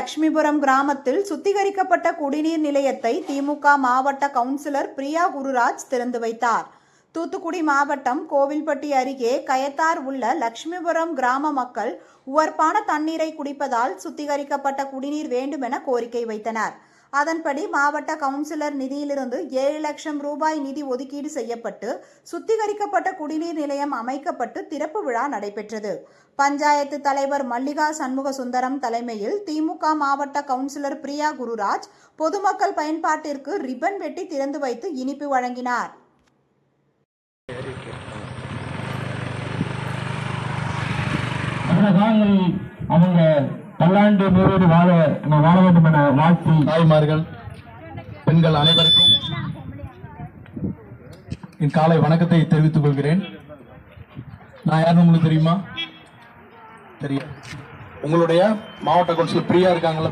லட்சுமிபுரம் கிராமத்தில் சுத்திகரிக்கப்பட்ட குடிநீர் நிலையத்தை திமுக மாவட்ட கவுன்சிலர் பிரியா குருராஜ் திறந்து வைத்தார். தூத்துக்குடி மாவட்டம் கோவில்பட்டி அருகே கயத்தார் உள்ள லட்சுமிபுரம் கிராம மக்கள் உவர்ப்பான தண்ணீரை குடிப்பதால் சுத்திகரிக்கப்பட்ட குடிநீர் வேண்டுமென கோரிக்கை வைத்தனர். அதன்படி மாவட்ட கவுன்சிலர் நிதியிலிருந்து 7 லட்சம் ரூபாய் நிதி ஒதுக்கீடு செய்யப்பட்டு சுத்திகரிக்கப்பட்ட குடிநீர் நிலையம் அமைக்கப்பட்டு திறப்பு விழா நடைபெற்றது. பஞ்சாயத்து தலைவர் மல்லிகா சண்முக சுந்தரம் தலைமையில் திமுக மாவட்ட கவுன்சிலர் பிரியா குருராஜ் பொதுமக்கள் பயன்பாட்டிற்கு ரிப்பன் வெட்டி திறந்து வைத்து இனிப்பு வழங்கினார். அவங்க பல்லாண்டு நீரோடு வாழ வேண்டும் என வாழ்த்தி தாய்மார்கள் பெண்கள் அனைவருக்கும் என் காலை வணக்கத்தை தெரிவித்துக் கொள்கிறேன். நான் யாருன்னு உங்களுக்கு தெரியுமா? தெரியும். உங்களுடைய மாவட்ட கவுன்சிலர் பிரியா இருக்காங்களா?